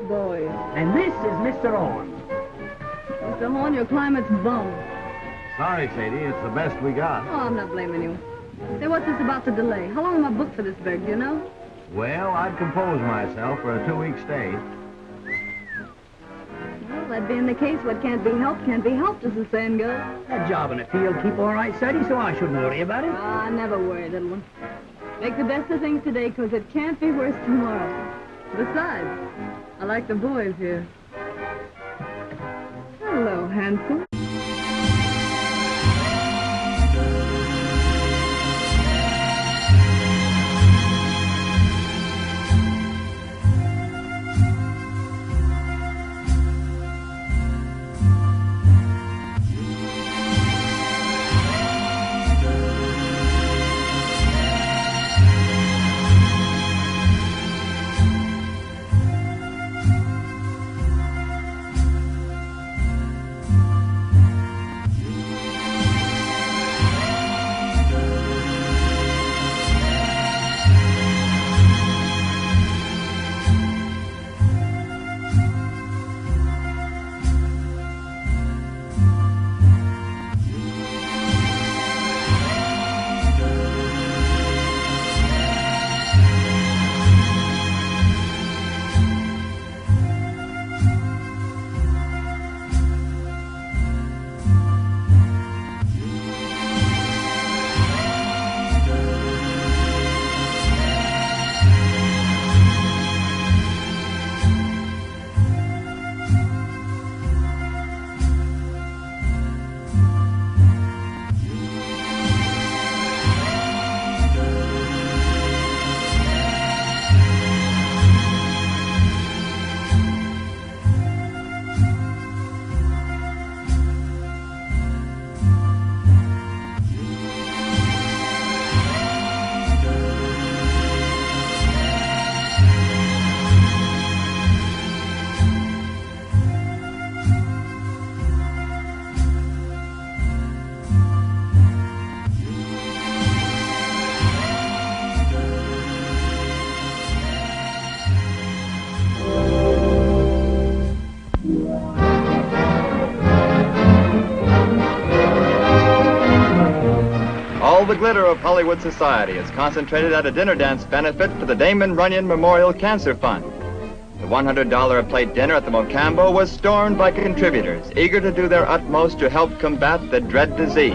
boys. And this is Mr. Horn. Mr. Horn, your climate's bum. Sorry, Sadie, it's the best we got. Oh, I'm not blaming you. Say, what's this about the delay? How long am I booked for this burg, do you know? Well, I'd compose myself for a 2-week stay. Well, that being the case, what can't be helped, as the saying goes. That job in the field keep all right, Sadie, so I shouldn't worry about it. I never worry, little one. Make the best of things today, because it can't be worse tomorrow. Besides, I like the boys here. Hello, handsome. The glitter of Hollywood society is concentrated at a dinner dance benefit for the Damon Runyon Memorial Cancer Fund. The $100 a plate dinner at the Mocambo was stormed by contributors eager to do their utmost to help combat the dread disease.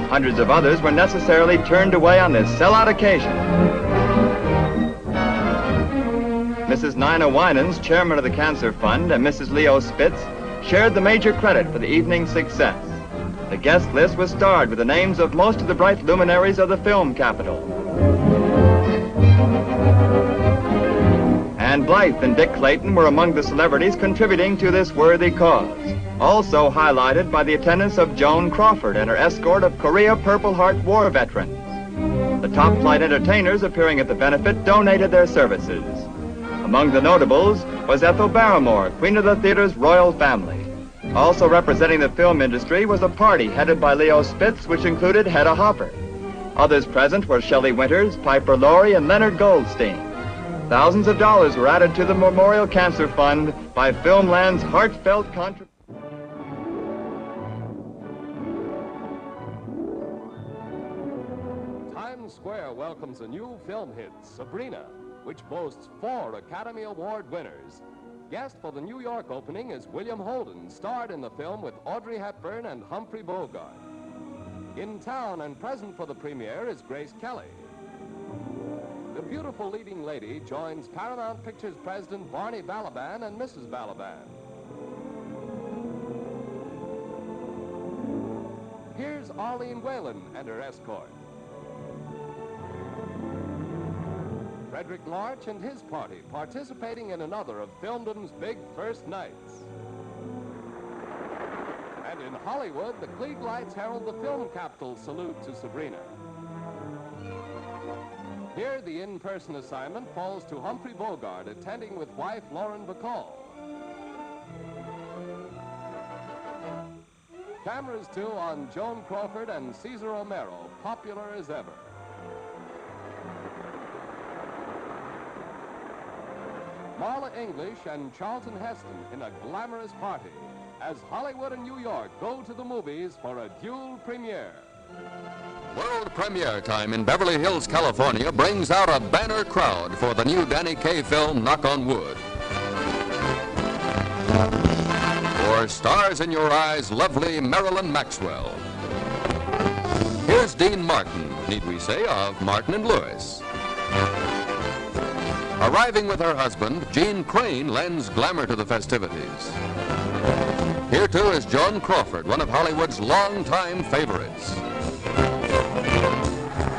Hundreds of others were necessarily turned away on this sellout occasion. Mrs. Nina Winans, chairman of the Cancer Fund, and Mrs. Leo Spitz shared the major credit for the evening's success. The guest list was starred with the names of most of the bright luminaries of the film capital. Ann Blythe and Dick Clayton were among the celebrities contributing to this worthy cause, also highlighted by the attendance of Joan Crawford and her escort of Korea Purple Heart war veterans. The top flight entertainers appearing at the benefit donated their services. Among the notables was Ethel Barrymore, Queen of the Theater's royal family. Also representing the film industry was a party headed by Leo Spitz, which included Hedda Hopper. Others present were Shelley Winters, Piper Laurie, and Leonard Goldstein. Thousands of dollars were added to the Memorial Cancer Fund by Filmland's heartfelt contribution. Times Square welcomes a new film hit, Sabrina, which boasts 4 Academy Award winners. Guest for the New York opening is William Holden, starred in the film with Audrey Hepburn and Humphrey Bogart. In town and present for the premiere is Grace Kelly. The beautiful leading lady joins Paramount Pictures President Barney Balaban and Mrs. Balaban. Here's Arlene Whalen and her escort. Frederick Larch and his party participating in another of filmdom's big first nights. And in Hollywood, the Klieg lights herald the film capital's salute to Sabrina. Here, the in-person assignment falls to Humphrey Bogart, attending with wife Lauren Bacall. Cameras, too, on Joan Crawford and Cesar Romero, popular as ever. Paula English and Charlton Heston in a glamorous party as Hollywood and New York go to the movies for a dual premiere. World premiere time in Beverly Hills, California brings out a banner crowd for the new Danny Kaye film, Knock on Wood. For stars in your eyes, lovely Marilyn Maxwell. Here's Dean Martin, need we say, of Martin and Lewis. Arriving with her husband, Jean Crane lends glamour to the festivities. Here, too, is Joan Crawford, one of Hollywood's longtime favorites.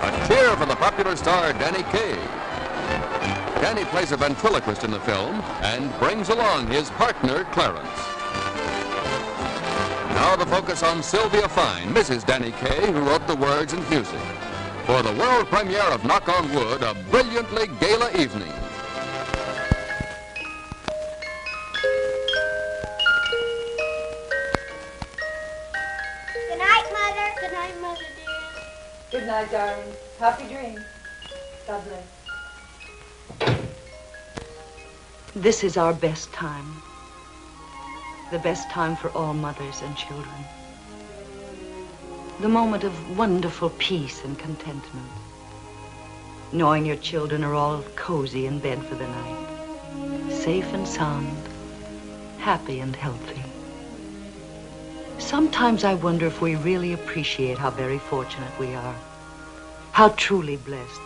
A cheer for the popular star, Danny Kaye. Danny plays a ventriloquist in the film and brings along his partner, Clarence. Now the focus on Sylvia Fine, Mrs. Danny Kaye, who wrote the words and music. For the world premiere of Knock on Wood, a brilliantly gala evening. Good night, Mother. Good night, Mother, dear. Good night, darling. Happy dreams. God bless. This is our best time. The best time for all mothers and children. The moment of wonderful peace and contentment. Knowing your children are all cozy in bed for the night. Safe and sound. Happy and healthy. Sometimes I wonder if we really appreciate how very fortunate we are. How truly blessed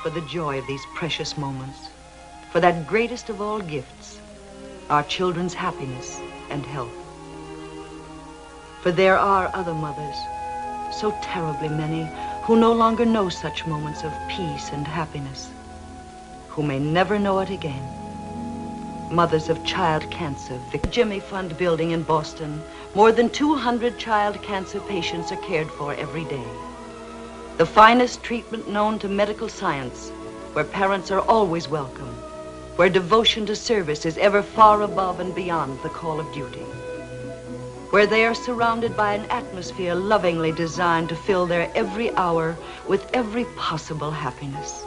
for the joy of these precious moments. For that greatest of all gifts, our children's happiness and health. For there are other mothers, so terribly many, who no longer know such moments of peace and happiness, who may never know it again. Mothers of child cancer. The Jimmy Fund building in Boston, more than 200 child cancer patients are cared for every day. The finest treatment known to medical science, where parents are always welcome, where devotion to service is ever far above and beyond the call of duty, where they are surrounded by an atmosphere lovingly designed to fill their every hour with every possible happiness.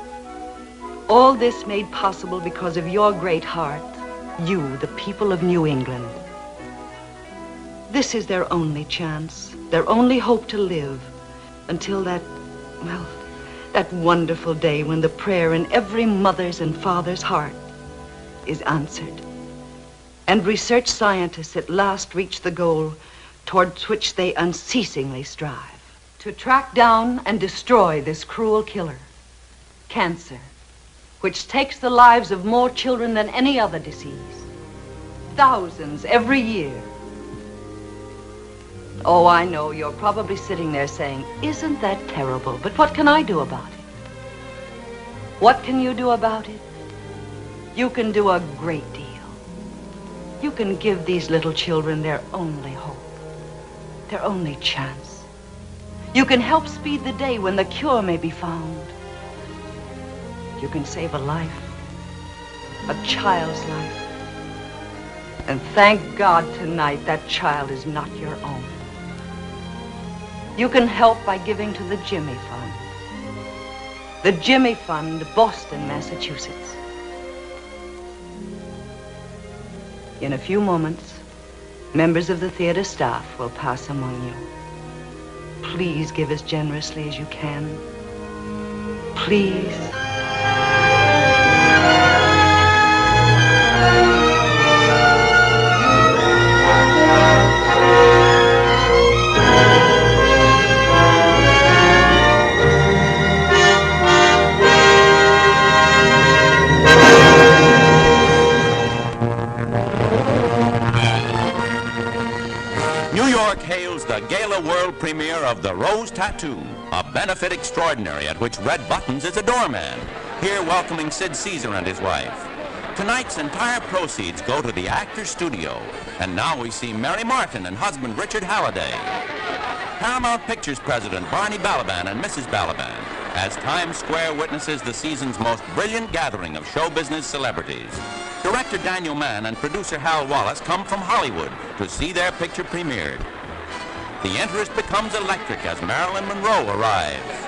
All this made possible because of your great heart, you, the people of New England. This is their only chance, their only hope to live, until that wonderful day when the prayer in every mother's and father's heart is answered. And research scientists at last reach the goal towards which they unceasingly strive. To track down and destroy this cruel killer, cancer, which takes the lives of more children than any other disease. Thousands every year. Oh, I know, you're probably sitting there saying, isn't that terrible? But what can I do about it? What can you do about it? You can do a great deal. You can give these little children their only hope, their only chance. You can help speed the day when the cure may be found. You can save a life, a child's life. And thank God tonight that child is not your own. You can help by giving to the Jimmy Fund. The Jimmy Fund, Boston, Massachusetts. In a few moments, members of the theater staff will pass among you. Please give as generously as you can. Please. Hails the gala world premiere of The Rose Tattoo, a benefit extraordinary at which Red Buttons is a doorman, here welcoming Sid Caesar and his wife. Tonight's entire proceeds go to the Actors Studio, and now we see Mary Martin and husband Richard Halliday. Paramount Pictures president Barney Balaban and Mrs. Balaban, as Times Square witnesses the season's most brilliant gathering of show business celebrities. Director Daniel Mann and producer Hal Wallace come from Hollywood to see their picture premiered. The interest becomes electric as Marilyn Monroe arrives.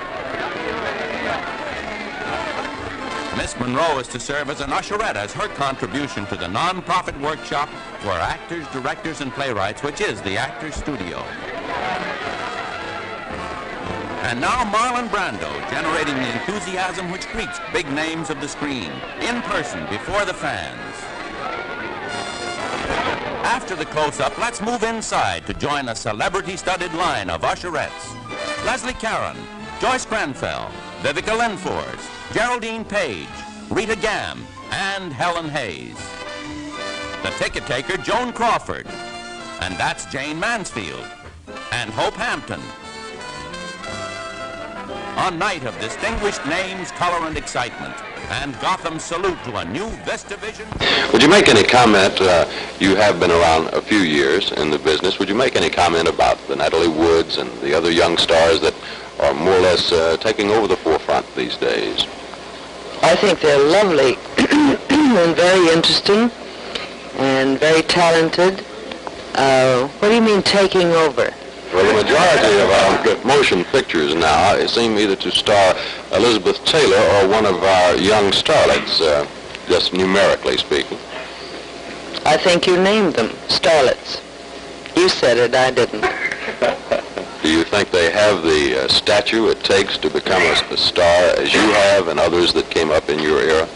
Miss Monroe is to serve as an usherette as her contribution to the non-profit workshop for actors, directors, and playwrights, which is the Actors Studio. And now Marlon Brando, generating the enthusiasm which greets big names of the screen, in person, before the fans. After the close-up, let's move inside to join a celebrity-studded line of usherettes. Leslie Caron, Joyce Grenfell, Vivica Linfors, Geraldine Page, Rita Gam, and Helen Hayes. The ticket taker, Joan Crawford. And that's Jane Mansfield. And Hope Hampton. A night of distinguished names, color, and excitement. And Gotham's salute to a new VistaVision. Would you make any comment, you have been around a few years in the business, would you make any comment about the Natalie Woods and the other young stars that are more or less taking over the forefront these days? I think they're lovely and very interesting and very talented. What do you mean taking over? Well, the majority of our motion pictures now seem either to star Elizabeth Taylor or one of our young starlets, just numerically speaking. I think you named them starlets. You said it, I didn't. Do you think they have the stature it takes to become a star as you have and others that came up in your era?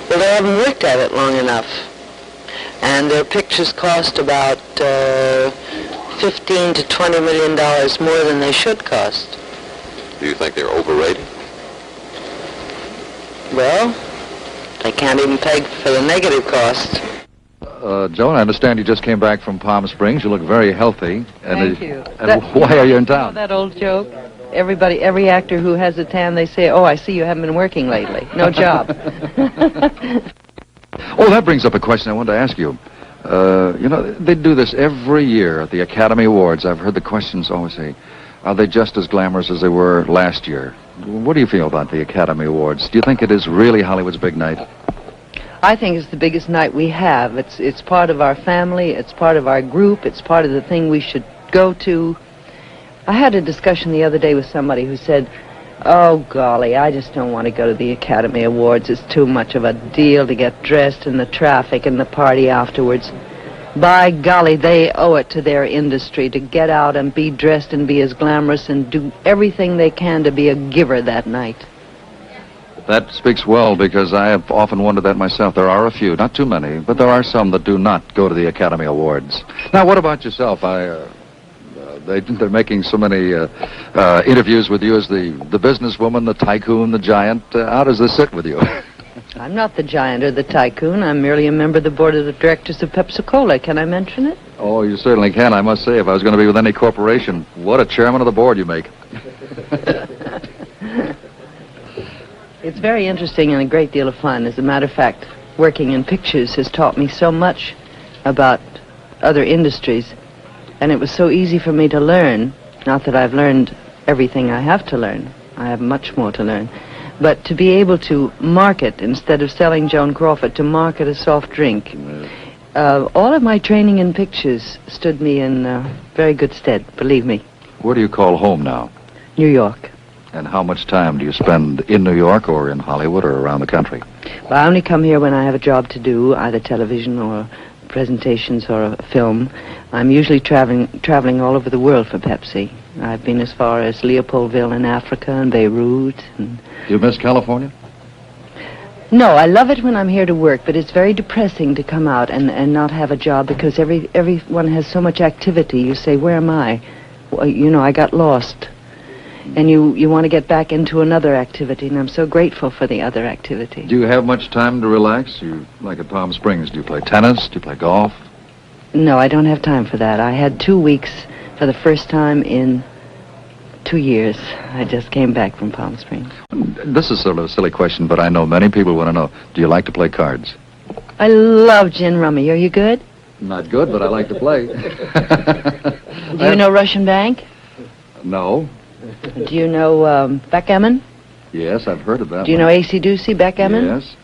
Well, they haven't worked at it long enough. And their pictures cost about $15 to $20 million more than they should cost. Do you think they're overrated? Well, they can't even pay for the negative cost. Joan, I understand you just came back from Palm Springs. You look very healthy. Thank you. And why are you in town? That old joke? Every actor who has a tan, they say, oh, I see you haven't been working lately. No job. Oh, that brings up a question I wanted to ask you. You know, they do this every year at the Academy Awards. I've heard the questions always say, are they just as glamorous as they were last year? What do you feel about the Academy Awards? Do you think it is really Hollywood's big night? I think it's the biggest night we have. It's part of our family. It's part of our group. It's part of the thing we should go to. I had a discussion the other day with somebody who said, oh, golly, I just don't want to go to the Academy Awards. It's too much of a deal to get dressed in the traffic and the party afterwards. By golly, they owe it to their industry to get out and be dressed and be as glamorous and do everything they can to be a giver that night. That speaks well, because I have often wondered that myself. There are a few, not too many, but there are some that do not go to the Academy Awards. Now, what about yourself? They're making so many interviews with you as the businesswoman, the tycoon, the giant. How does this sit with you? I'm not the giant or the tycoon. I'm merely a member of the board of the directors of Pepsi-Cola. Can I mention it? Oh, you certainly can. I must say, if I was going to be with any corporation, what a chairman of the board you make. It's very interesting and a great deal of fun. As a matter of fact, working in pictures has taught me so much about other industries. And it was so easy for me to learn. Not that I've learned everything I have to learn. I have much more to learn. But to be able to market, instead of selling Joan Crawford, to market a soft drink. All of my training in pictures stood me in very good stead, believe me. Where do you call home now? New York. And how much time do you spend in New York or in Hollywood or around the country? Well, I only come here when I have a job to do, either television or presentations or a film. I'm usually traveling all over the world for Pepsi. I've been as far as Leopoldville in Africa and Beirut. And Do you miss California? no, I love it when I'm here to work, but it's very depressing to come out and not have a job, because everyone has so much activity. You say, where am I? Well, you know, I got lost. And you want to get back into another activity, and I'm so grateful for the other activity. Do you have much time to relax? You, like at Palm Springs, do you play tennis? Do you play golf? No, I don't have time for that. I had 2 weeks for the first time in 2 years. I just came back from Palm Springs. This is sort of a silly question, but I know many people want to know, do you like to play cards? I love gin rummy. Are you good? Not good, but I like to play. Do you know Russian Bank? No. Do you know backgammon? Yes, I've heard of that. Do you know AC-Doocy backgammon? Yes.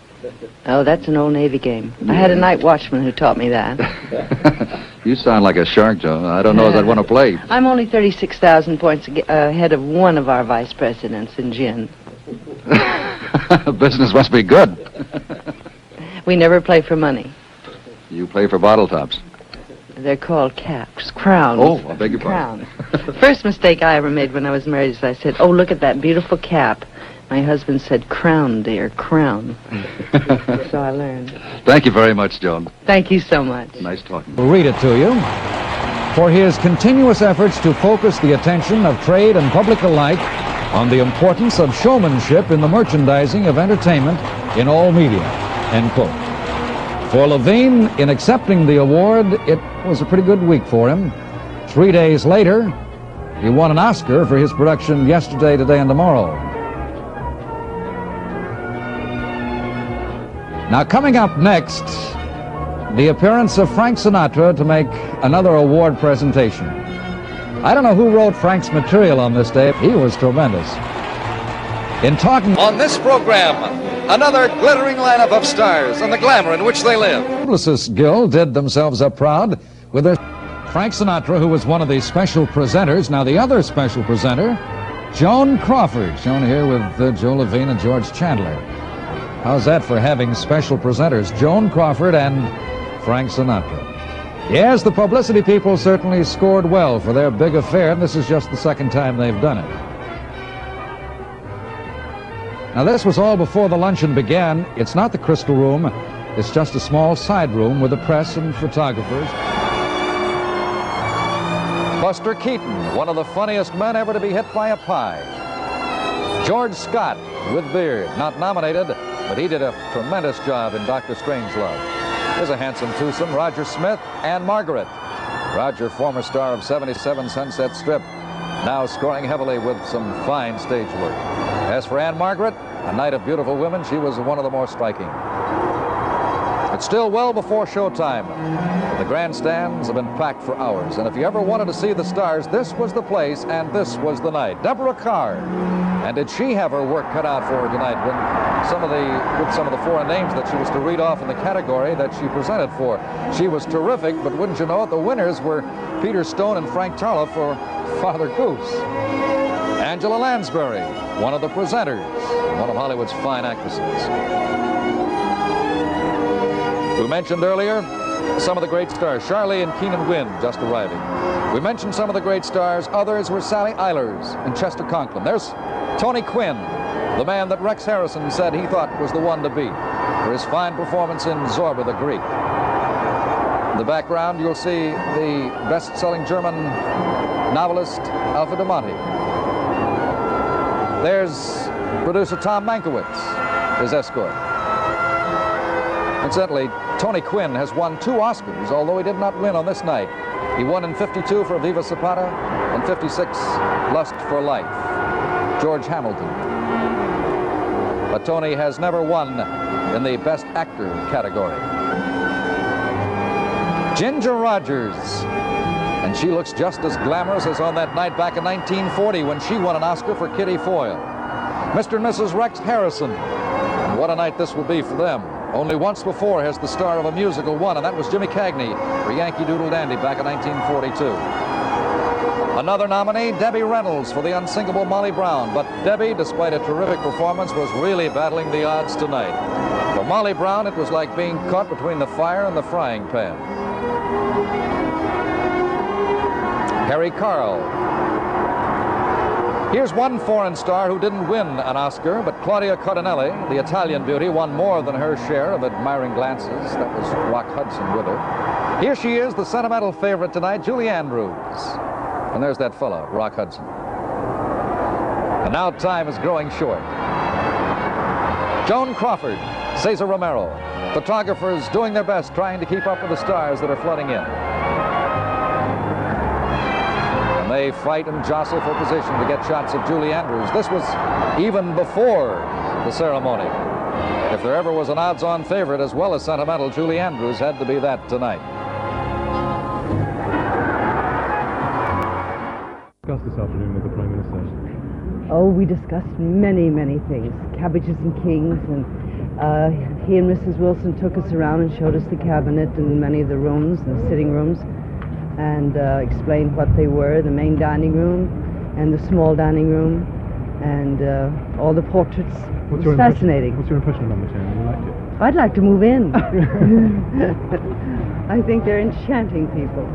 Oh, that's an old Navy game. I had a night watchman who taught me that. You sound like a shark, Joan. I don't know if I'd want to play. I'm only 36,000 points ahead of one of our vice presidents in gin. Business must be good. We never play for money. You play for bottle tops. They're called caps, crowns. Oh, I beg your pardon. Crowns. First mistake I ever made when I was married is I said, "Oh, look at that beautiful cap." My husband said, "Crown, dear, crown." So I learned. Thank you very much, Joan. Thank you so much. Nice talking. We'll read it to you. For his continuous efforts to focus the attention of trade and public alike on the importance of showmanship in the merchandising of entertainment in all media, end quote. For Levine, in accepting the award, it was a pretty good week for him. 3 days later, he won an Oscar for his production Yesterday, Today, and Tomorrow. Now, coming up next, the appearance of Frank Sinatra to make another award presentation. I don't know who wrote Frank's material on this day. He was tremendous. In talking on this program, another glittering lineup of stars and the glamour in which they live. The Publicists Guild did themselves up proud with their Frank Sinatra, who was one of the special presenters. Now, the other special presenter, Joan Crawford, shown here with Joe Levine and George Chandler. How's that for having special presenters, Joan Crawford and Frank Sinatra? Yes, the publicity people certainly scored well for their big affair, and this is just the second time they've done it. Now, this was all before the luncheon began. It's not the Crystal Room. It's just a small side room with the press and photographers. Buster Keaton, one of the funniest men ever to be hit by a pie. George Scott, with beard, not nominated, but he did a tremendous job in Dr. Strangelove. Here's a handsome twosome, Roger Smith and Margaret. Roger, former star of 77 Sunset Strip, now scoring heavily with some fine stage work. As for Anne Margaret, a night of beautiful women, she was one of the more striking. It's still well before showtime. The grandstands have been packed for hours, and if you ever wanted to see the stars, this was the place and this was the night. Deborah Carr. And did she have her work cut out for her tonight with some of the foreign names that she was to read off in the category that she presented for? She was terrific, but wouldn't you know it, the winners were Peter Stone and Frank Tarloff for Father Goose. Angela Lansbury, one of the presenters, one of Hollywood's fine actresses. We mentioned earlier some of the great stars. Charlie and Keenan Wynn just arriving. We mentioned some of the great stars. Others were Sally Eilers and Chester Conklin. There's Tony Quinn, the man that Rex Harrison said he thought was the one to beat for his fine performance in Zorba the Greek. In the background, you'll see the best-selling German novelist Alfred de Monte. There's producer Tom Mankiewicz, his escort. Incidentally, Tony Quinn has won 2 Oscars, although he did not win on this night. He won in '52 for Viva Zapata and '56 Lust for Life, George Hamilton. But Tony has never won in the Best Actor category. Ginger Rogers, and she looks just as glamorous as on that night back in 1940 when she won an Oscar for Kitty Foyle. Mr. and Mrs. Rex Harrison, and what a night this will be for them. Only once before has the star of a musical won, and that was Jimmy Cagney for Yankee Doodle Dandy back in 1942. Another nominee, Debbie Reynolds for the unsinkable Molly Brown, but Debbie, despite a terrific performance, was really battling the odds tonight. For Molly Brown, it was like being caught between the fire and the frying pan. Harry Carl. Here's one foreign star who didn't win an Oscar, but Claudia Cardinelli, the Italian beauty, won more than her share of admiring glances. That was Rock Hudson with her. Here she is, the sentimental favorite tonight, Julie Andrews. And there's that fellow, Rock Hudson. And now time is growing short. Joan Crawford, Cesar Romero, photographers doing their best trying to keep up with the stars that are flooding in. And they fight and jostle for position to get shots of Julie Andrews. This was even before the ceremony. If there ever was an odds-on favorite as well as sentimental, Julie Andrews had to be that tonight. Discussed this afternoon with the Prime Minister? Oh, we discussed many, many things. Cabbages and kings, and he and Mrs. Wilson took us around and showed us the cabinet and many of the rooms and sitting rooms, and explained what they were, the main dining room and the small dining room, and all the portraits What's It's fascinating. What's your impression of Number 10? You liked it? I'd like to move in. I think they're enchanting people.